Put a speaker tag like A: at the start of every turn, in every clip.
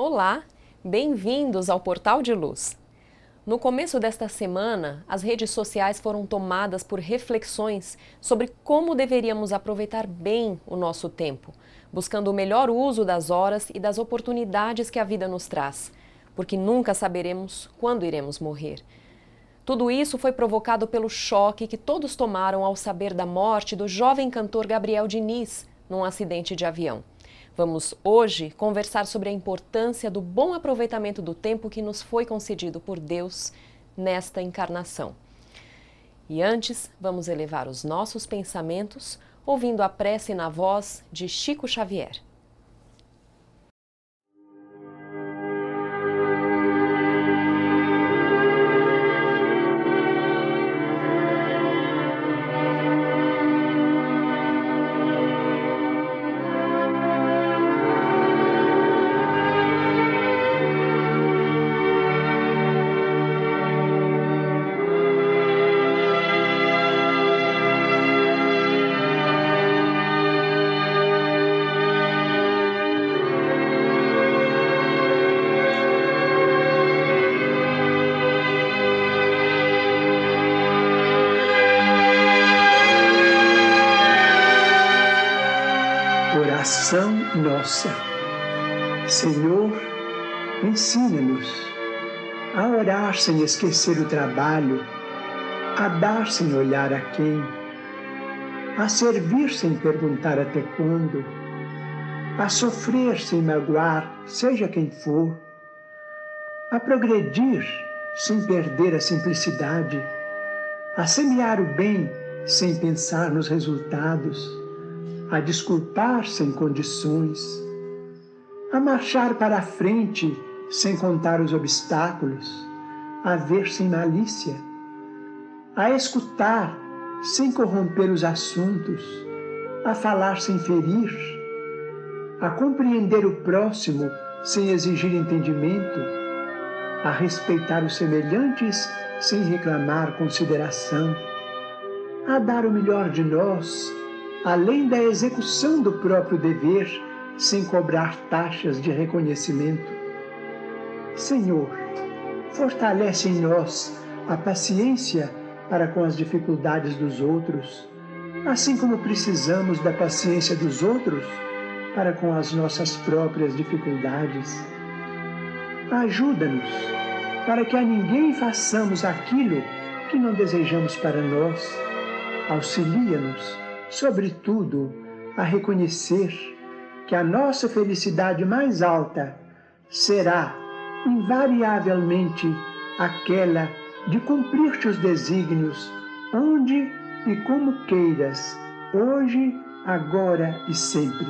A: Olá, bem-vindos ao Portal de Luz. No começo desta semana, as redes sociais foram tomadas por reflexões sobre como deveríamos aproveitar bem o nosso tempo, buscando o melhor uso das horas e das oportunidades que a vida nos traz, porque nunca saberemos quando iremos morrer. Tudo isso foi provocado pelo choque que todos tomaram ao saber da morte do jovem cantor Gabriel Diniz num acidente de avião. Vamos hoje conversar sobre a importância do bom aproveitamento do tempo que nos foi concedido por Deus nesta encarnação. E antes, vamos elevar os nossos pensamentos ouvindo a prece na voz de Chico Xavier.
B: Oração nossa. Senhor, ensina-nos a orar sem esquecer o trabalho, a dar sem olhar a quem, a servir sem perguntar até quando, a sofrer sem magoar, seja quem for, a progredir sem perder a simplicidade, a semear o bem sem pensar nos resultados, a desculpar sem condições, a marchar para a frente sem contar os obstáculos, a ver sem malícia, a escutar sem corromper os assuntos, a falar sem ferir, a compreender o próximo sem exigir entendimento, a respeitar os semelhantes sem reclamar consideração, a dar o melhor de nós, além da execução do próprio dever, sem cobrar taxas de reconhecimento. Senhor, fortalece em nós a paciência para com as dificuldades dos outros, assim como precisamos da paciência dos outros para com as nossas próprias dificuldades. Ajuda-nos para que a ninguém façamos aquilo que não desejamos para nós. Auxilia-nos, sobretudo, a reconhecer que a nossa felicidade mais alta será, invariavelmente, aquela de cumprir teus desígnios, onde e como queiras, hoje, agora e sempre.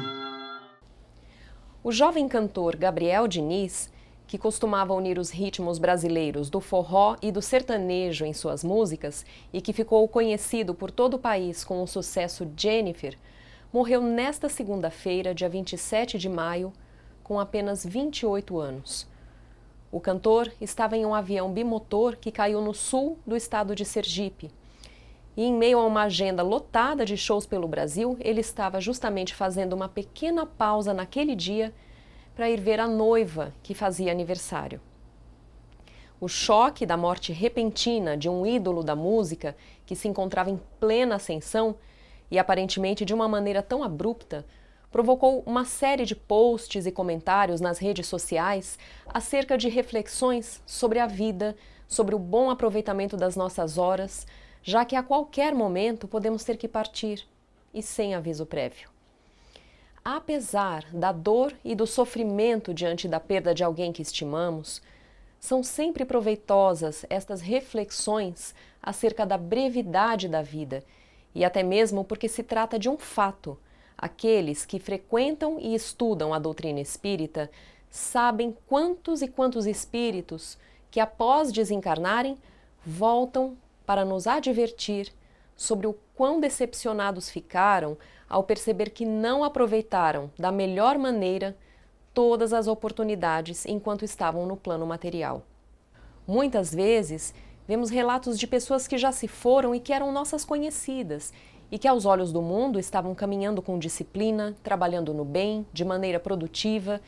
A: O jovem cantor Gabriel Diniz, que costumava unir os ritmos brasileiros do forró e do sertanejo em suas músicas e que ficou conhecido por todo o país com o sucesso Jennifer, morreu nesta segunda-feira, dia 27 de maio, com apenas 28 anos. O cantor estava em um avião bimotor que caiu no sul do estado de Sergipe. E em meio a uma agenda lotada de shows pelo Brasil, ele estava justamente fazendo uma pequena pausa naquele dia para ir ver a noiva que fazia aniversário. O choque da morte repentina de um ídolo da música que se encontrava em plena ascensão e aparentemente de uma maneira tão abrupta, provocou uma série de posts e comentários nas redes sociais acerca de reflexões sobre a vida, sobre o bom aproveitamento das nossas horas, já que a qualquer momento podemos ter que partir e sem aviso prévio. Apesar da dor e do sofrimento diante da perda de alguém que estimamos, são sempre proveitosas estas reflexões acerca da brevidade da vida e até mesmo porque se trata de um fato. Aqueles que frequentam e estudam a doutrina espírita sabem quantos e quantos espíritos que, após desencarnarem, voltam para nos advertir sobre o quão decepcionados ficaram ao perceber que não aproveitaram da melhor maneira todas as oportunidades enquanto estavam no plano material. Muitas vezes, vemos relatos de pessoas que já se foram e que eram nossas conhecidas e que, aos olhos do mundo, estavam caminhando com disciplina, trabalhando no bem, de maneira produtiva,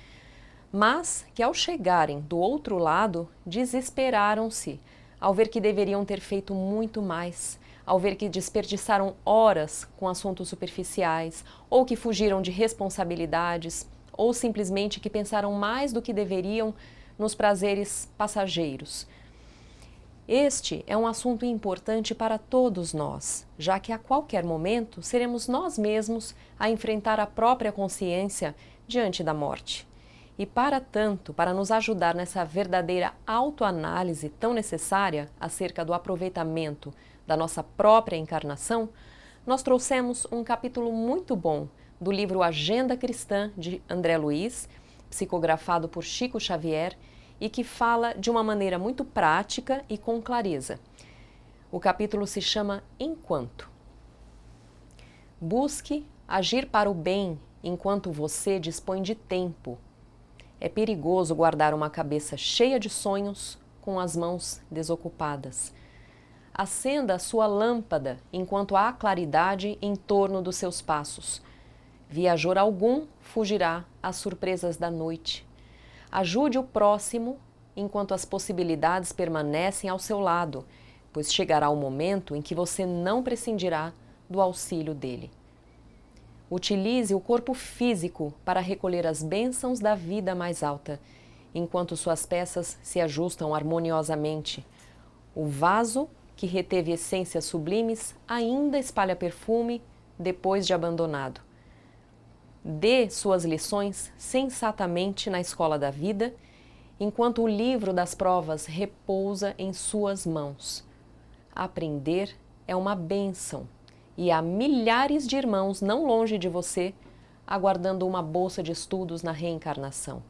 A: mas que ao chegarem do outro lado, desesperaram-se ao ver que deveriam ter feito muito mais, ao ver que desperdiçaram horas com assuntos superficiais, ou que fugiram de responsabilidades, ou simplesmente que pensaram mais do que deveriam nos prazeres passageiros. Este é um assunto importante para todos nós, já que a qualquer momento seremos nós mesmos a enfrentar a própria consciência diante da morte. E para tanto, para nos ajudar nessa verdadeira autoanálise tão necessária acerca do aproveitamento da nossa própria encarnação, nós trouxemos um capítulo muito bom do livro Agenda Cristã de André Luiz, psicografado por Chico Xavier, e que fala de uma maneira muito prática e com clareza. O capítulo se chama Enquanto. Busque agir para o bem enquanto você dispõe de tempo. É perigoso guardar uma cabeça cheia de sonhos com as mãos desocupadas. Acenda a sua lâmpada enquanto há claridade em torno dos seus passos. Viajor algum fugirá às surpresas da noite. Ajude o próximo enquanto as possibilidades permanecem ao seu lado, pois chegará o momento em que você não prescindirá do auxílio dele. Utilize o corpo físico para recolher as bênçãos da vida mais alta, enquanto suas peças se ajustam harmoniosamente. O vaso que reteve essências sublimes ainda espalha perfume depois de abandonado. Dê suas lições sensatamente na escola da vida, enquanto o livro das provas repousa em suas mãos. Aprender é uma bênção, e há milhares de irmãos não longe de você, aguardando uma bolsa de estudos na reencarnação.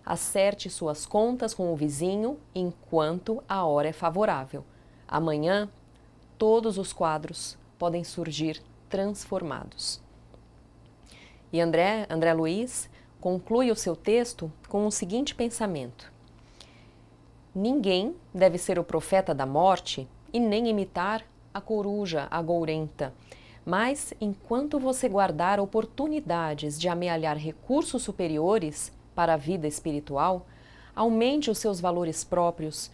A: Acerte suas contas com o vizinho enquanto a hora é favorável. Amanhã, todos os quadros podem surgir transformados. E André Luiz conclui o seu texto com o seguinte pensamento: ninguém deve ser o profeta da morte e nem imitar a coruja agourenta, mas enquanto você guardar oportunidades de amealhar recursos superiores para a vida espiritual, aumente os seus valores próprios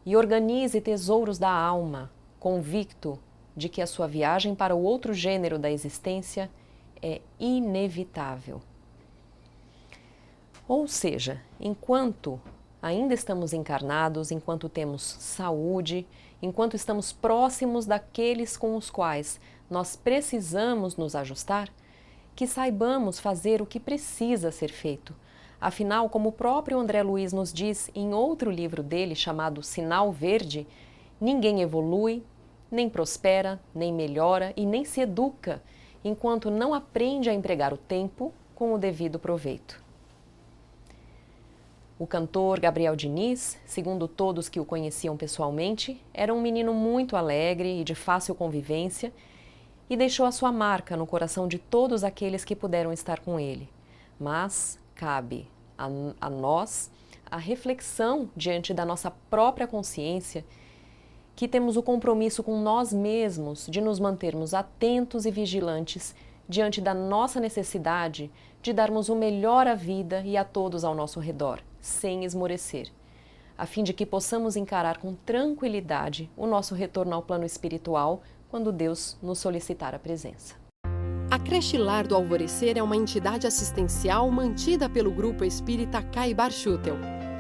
A: e organize tesouros da alma, convicto de que a sua viagem para o outro gênero da existência é inevitável. Ou seja, enquanto ainda estamos encarnados, enquanto temos saúde, enquanto estamos próximos daqueles com os quais nós precisamos nos ajustar, que saibamos fazer o que precisa ser feito. Afinal, como o próprio André Luiz nos diz em outro livro dele chamado Sinal Verde, ninguém evolui, nem prospera, nem melhora e nem se educa, enquanto não aprende a empregar o tempo com o devido proveito. O cantor Gabriel Diniz, segundo todos que o conheciam pessoalmente, era um menino muito alegre e de fácil convivência e deixou a sua marca no coração de todos aqueles que puderam estar com ele. Mas cabe a nós a reflexão diante da nossa própria consciência, que temos o compromisso com nós mesmos de nos mantermos atentos e vigilantes diante da nossa necessidade de darmos o melhor à vida e a todos ao nosso redor, sem esmorecer, a fim de que possamos encarar com tranquilidade o nosso retorno ao plano espiritual quando Deus nos solicitar a presença.
C: A Creche Lar do Alvorecer é uma entidade assistencial mantida pelo Grupo Espírita Caibar Schutel.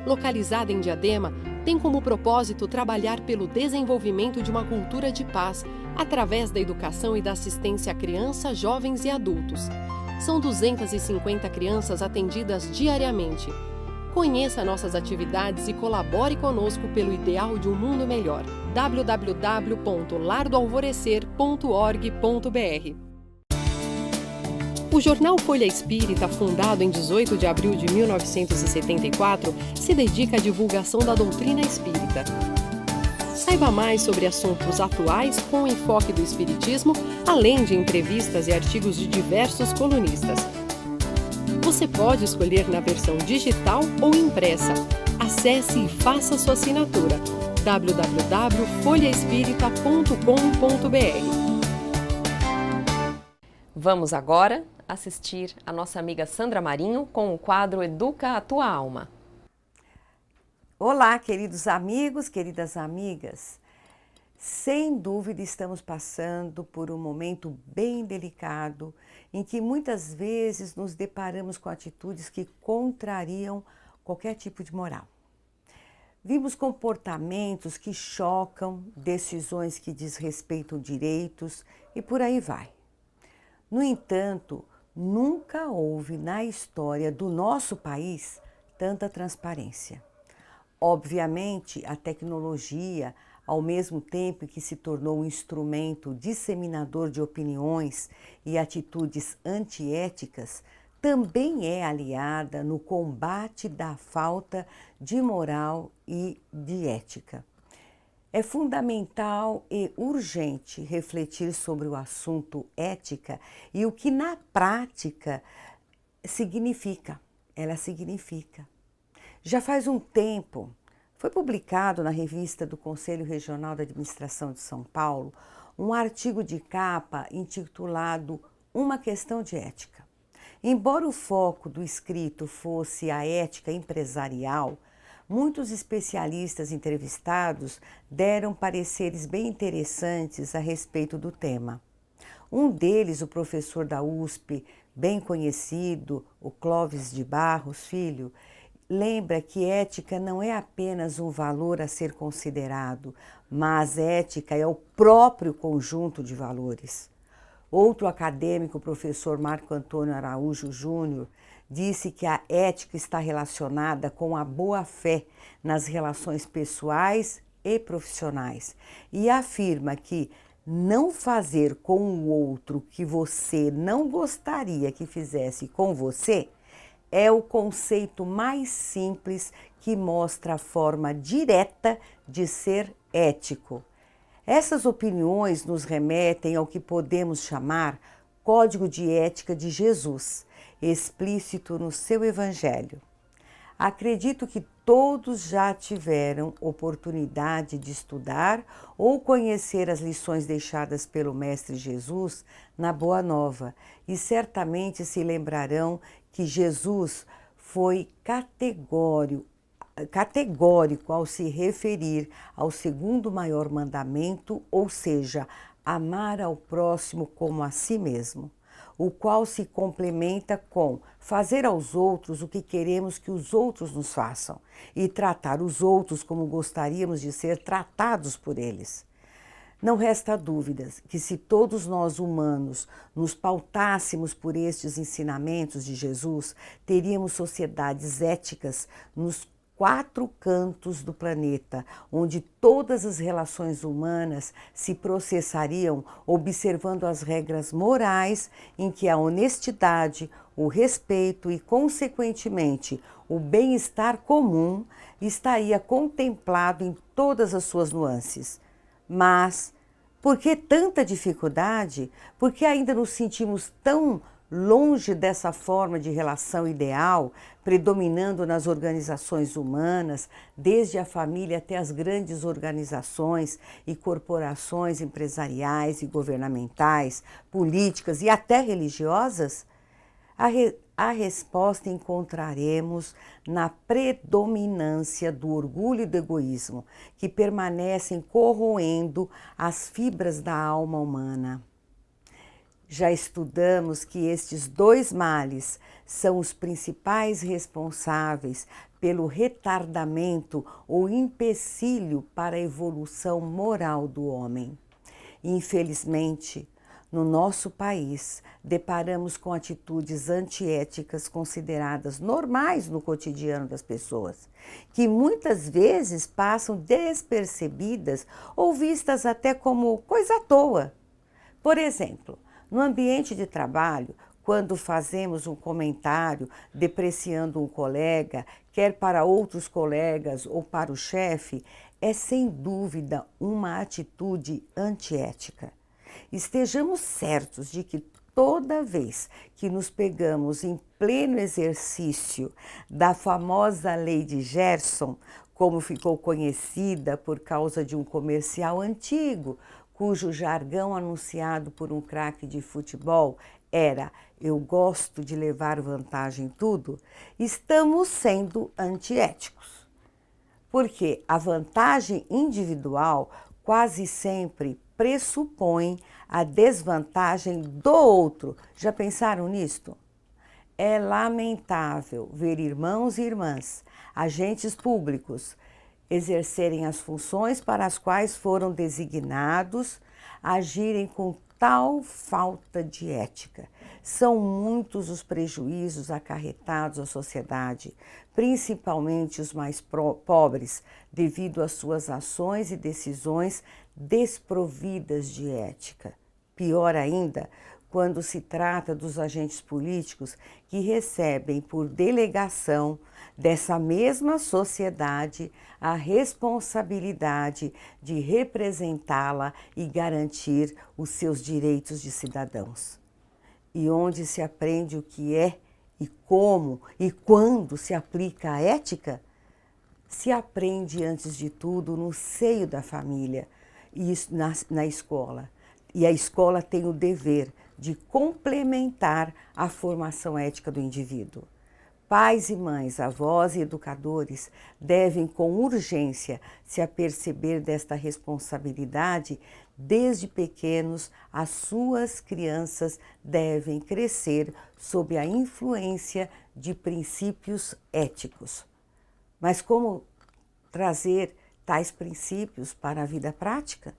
C: Localizada em Diadema, tem como propósito trabalhar pelo desenvolvimento de uma cultura de paz através da educação e da assistência a crianças, jovens e adultos. São 250 crianças atendidas diariamente. Conheça nossas atividades e colabore conosco pelo ideal de um mundo melhor. www.lardoalvorecer.org.br. O jornal Folha Espírita, fundado em 18 de abril de 1974, se dedica à divulgação da doutrina espírita. Saiba mais sobre assuntos atuais com o enfoque do espiritismo, além de entrevistas e artigos de diversos colunistas. Você pode escolher na versão digital ou impressa. Acesse e faça sua assinatura. www.folhaespirita.com.br.
A: Vamos agora assistir a nossa amiga Sandra Marinho com o quadro Educa a Tua Alma.
D: Olá, queridos amigos, queridas amigas. Sem dúvida estamos passando por um momento bem delicado em que muitas vezes nos deparamos com atitudes que contrariam qualquer tipo de moral. Vimos comportamentos que chocam, decisões que desrespeitam direitos e por aí vai. No entanto, nunca houve na história do nosso país tanta transparência. Obviamente, a tecnologia, ao mesmo tempo que se tornou um instrumento disseminador de opiniões e atitudes antiéticas, também é aliada no combate da falta de moral e de ética. É fundamental e urgente refletir sobre o assunto ética e o que na prática ela significa. Já faz um tempo, foi publicado na revista do Conselho Regional da Administração de São Paulo um artigo de capa intitulado Uma Questão de Ética. Embora o foco do escrito fosse a ética empresarial, muitos especialistas entrevistados deram pareceres bem interessantes a respeito do tema. Um deles, o professor da USP, bem conhecido, o Clóvis de Barros Filho, lembra que ética não é apenas um valor a ser considerado, mas ética é o próprio conjunto de valores. Outro acadêmico, o professor Marco Antônio Araújo Júnior, disse que a ética está relacionada com a boa-fé nas relações pessoais e profissionais e afirma que não fazer com o outro o que você não gostaria que fizesse com você é o conceito mais simples que mostra a forma direta de ser ético. Essas opiniões nos remetem ao que podemos chamar Código de Ética de Jesus, explícito no seu Evangelho. Acredito que todos já tiveram oportunidade de estudar ou conhecer as lições deixadas pelo Mestre Jesus na Boa Nova e certamente se lembrarão que Jesus foi categórico ao se referir ao segundo maior mandamento, ou seja, amar ao próximo como a si mesmo, o qual se complementa com fazer aos outros o que queremos que os outros nos façam e tratar os outros como gostaríamos de ser tratados por eles. Não resta dúvidas que se todos nós humanos nos pautássemos por estes ensinamentos de Jesus, teríamos sociedades éticas nos 4 cantos do planeta, onde todas as relações humanas se processariam observando as regras morais em que a honestidade, o respeito e, consequentemente, o bem-estar comum estaria contemplado em todas as suas nuances. Mas, por que tanta dificuldade? Por que ainda nos sentimos tão longe dessa forma de relação ideal, predominando nas organizações humanas, desde a família até as grandes organizações e corporações empresariais e governamentais, políticas e até religiosas? A resposta encontraremos na predominância do orgulho e do egoísmo, que permanecem corroendo as fibras da alma humana. Já estudamos que estes 2 males são os principais responsáveis pelo retardamento ou empecilho para a evolução moral do homem. Infelizmente, no nosso país, deparamos com atitudes antiéticas consideradas normais no cotidiano das pessoas, que muitas vezes passam despercebidas ou vistas até como coisa à toa. Por exemplo, no ambiente de trabalho, quando fazemos um comentário depreciando um colega, quer para outros colegas ou para o chefe, é sem dúvida uma atitude antiética. Estejamos certos de que toda vez que nos pegamos em pleno exercício da famosa lei de Gerson, como ficou conhecida por causa de um comercial antigo, cujo jargão anunciado por um craque de futebol era eu gosto de levar vantagem em tudo, estamos sendo antiéticos. Porque a vantagem individual quase sempre pressupõe a desvantagem do outro. Já pensaram nisto? É lamentável ver irmãos e irmãs, agentes públicos, exercerem as funções para as quais foram designados, agirem com tal falta de ética. São muitos os prejuízos acarretados à sociedade, principalmente os mais pobres, devido às suas ações e decisões desprovidas de ética. Pior ainda, quando se trata dos agentes políticos que recebem por delegação dessa mesma sociedade a responsabilidade de representá-la e garantir os seus direitos de cidadãos. E onde se aprende o que é e como e quando se aplica a ética? Se aprende, antes de tudo, no seio da família e na escola. E a escola tem o dever de complementar a formação ética do indivíduo. Pais e mães, avós e educadores devem com urgência se aperceber desta responsabilidade. Desde pequenos, as suas crianças devem crescer sob a influência de princípios éticos. Mas como trazer tais princípios para a vida prática?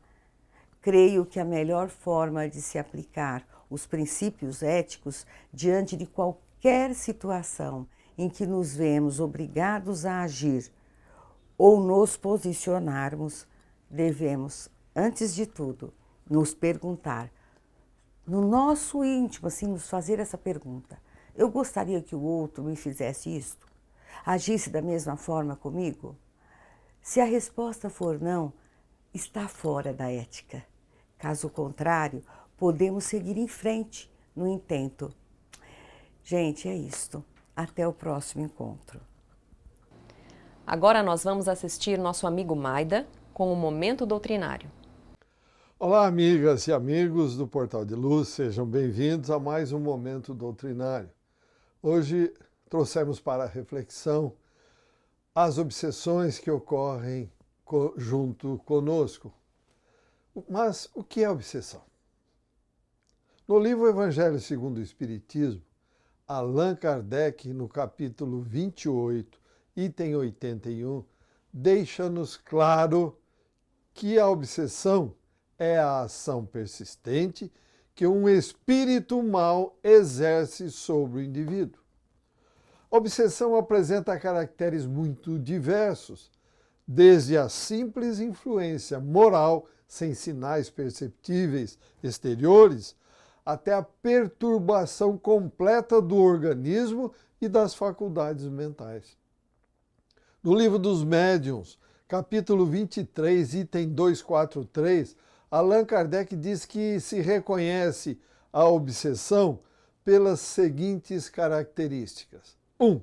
D: Creio que a melhor forma de se aplicar os princípios éticos diante de qualquer situação em que nos vemos obrigados a agir ou nos posicionarmos, devemos, antes de tudo, nos perguntar, no nosso íntimo, assim, nos fazer essa pergunta: eu gostaria que o outro me fizesse isto? Agisse da mesma forma comigo? Se a resposta for não, está fora da ética. Caso contrário, podemos seguir em frente no intento. Gente, é isto. Até o próximo encontro.
A: Agora nós vamos assistir nosso amigo Maida com o Momento Doutrinário.
E: Olá, amigas e amigos do Portal de Luz, sejam bem-vindos a mais um Momento Doutrinário. Hoje trouxemos para a reflexão as obsessões que ocorrem junto conosco. Mas o que é obsessão? No livro Evangelho segundo o Espiritismo, Allan Kardec, no capítulo 28, item 81, deixa-nos claro que a obsessão é a ação persistente que um espírito mau exerce sobre o indivíduo. A obsessão apresenta caracteres muito diversos, desde a simples influência moral sem sinais perceptíveis exteriores, até a perturbação completa do organismo e das faculdades mentais. No livro dos Médiuns, capítulo 23, item 243, Allan Kardec diz que se reconhece a obsessão pelas seguintes características. 1.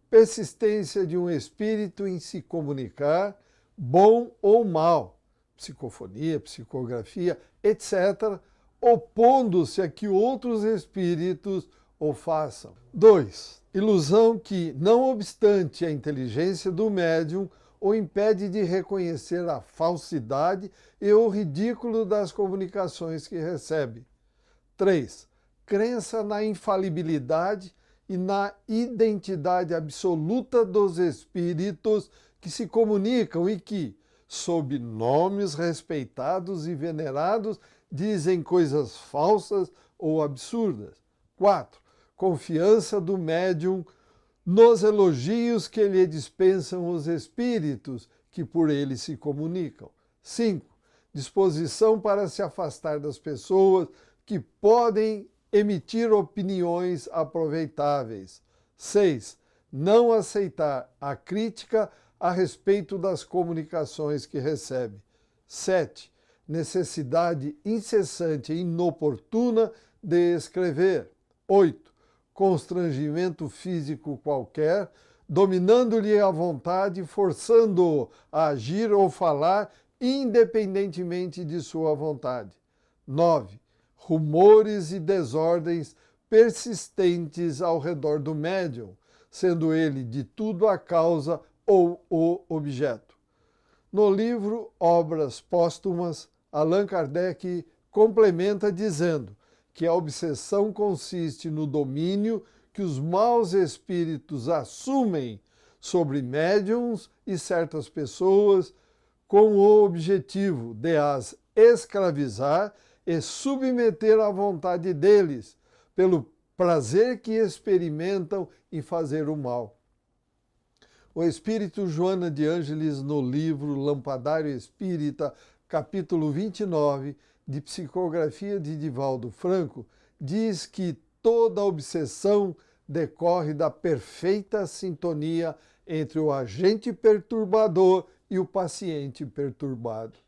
E: Persistência de um espírito em se comunicar, bom ou mal, psicofonia, psicografia, etc., opondo-se a que outros espíritos o façam. 2. Ilusão que, não obstante a inteligência do médium, o impede de reconhecer a falsidade e o ridículo das comunicações que recebe. 3. Crença na infalibilidade e na identidade absoluta dos espíritos que se comunicam e que, sob nomes respeitados e venerados, dizem coisas falsas ou absurdas. 4. Confiança do médium nos elogios que lhe dispensam os espíritos que por ele se comunicam. 5. Disposição para se afastar das pessoas que podem emitir opiniões aproveitáveis. 6. Não aceitar a crítica a respeito das comunicações que recebe. 7. Necessidade incessante e inoportuna de escrever. 8. Constrangimento físico qualquer, dominando-lhe a vontade, forçando-o a agir ou falar independentemente de sua vontade. 9. Rumores e desordens persistentes ao redor do médium, sendo ele de tudo a causa ou o objeto. No livro Obras Póstumas, Allan Kardec complementa dizendo que a obsessão consiste no domínio que os maus espíritos assumem sobre médiums e certas pessoas com o objetivo de as escravizar e submeter à vontade deles, pelo prazer que experimentam em fazer o mal. O espírito Joana de Ângeles, no livro Lampadário Espírita, capítulo 29, de Psicografia de Divaldo Franco, diz que toda obsessão decorre da perfeita sintonia entre o agente perturbador e o paciente perturbado.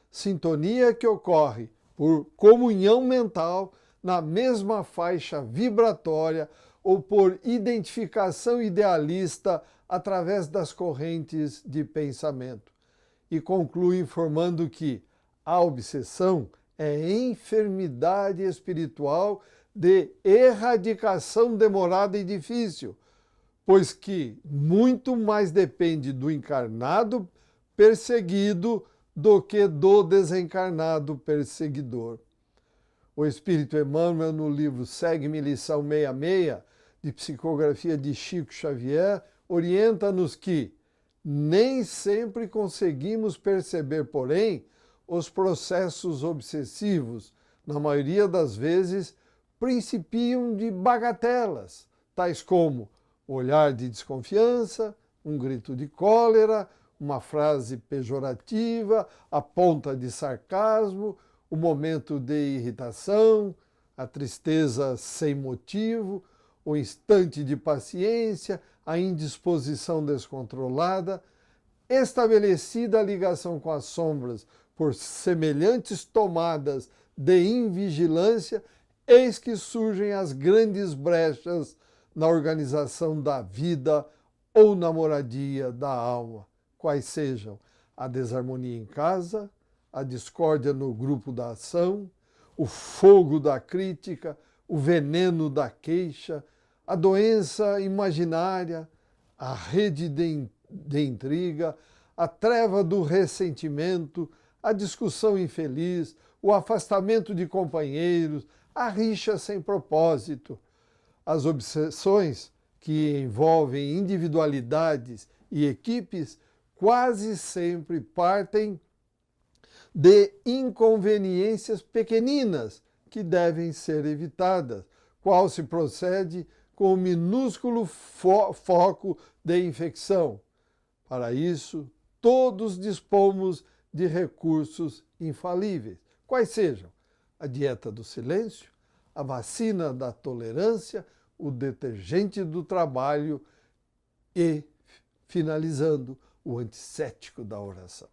E: Sintonia que ocorre por comunhão mental na mesma faixa vibratória ou por identificação idealista através das correntes de pensamento. E conclui informando que a obsessão é enfermidade espiritual de erradicação demorada e difícil, pois que muito mais depende do encarnado perseguido do que do desencarnado perseguidor. O Espírito Emmanuel, no livro Segue-me Lição 66, de Psicografia de Chico Xavier, orienta-nos que nem sempre conseguimos perceber, porém, os processos obsessivos, na maioria das vezes, principiam de bagatelas, tais como olhar de desconfiança, um grito de cólera, uma frase pejorativa, a ponta de sarcasmo, o momento de irritação, a tristeza sem motivo, o instante de paciência, a indisposição descontrolada. Estabelecida a ligação com as sombras por semelhantes tomadas de invigilância, eis que surgem as grandes brechas na organização da vida ou na moradia da alma, quais sejam a desarmonia em casa, a discórdia no grupo da ação, o fogo da crítica, o veneno da queixa, a doença imaginária, a rede de intriga, a treva do ressentimento, a discussão infeliz, o afastamento de companheiros, a rixa sem propósito. As obsessões que envolvem individualidades e equipes quase sempre partem de inconveniências pequeninas que devem ser evitadas, qual se procede com o minúsculo foco de infecção. Para isso, todos dispomos de recursos infalíveis, quais sejam a dieta do silêncio, a vacina da tolerância, o detergente do trabalho e, finalizando, o antisséptico da oração.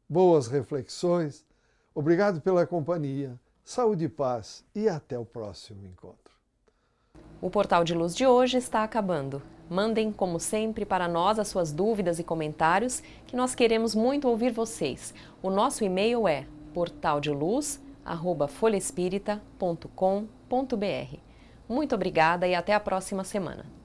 E: Boas reflexões, obrigado pela companhia, saúde e paz e até o próximo encontro.
A: O Portal de Luz de hoje está acabando. Mandem, como sempre, para nós as suas dúvidas e comentários, que nós queremos muito ouvir vocês. O nosso e-mail é portaldeluz@folhaespirita.com.br. Muito obrigada e até a próxima semana.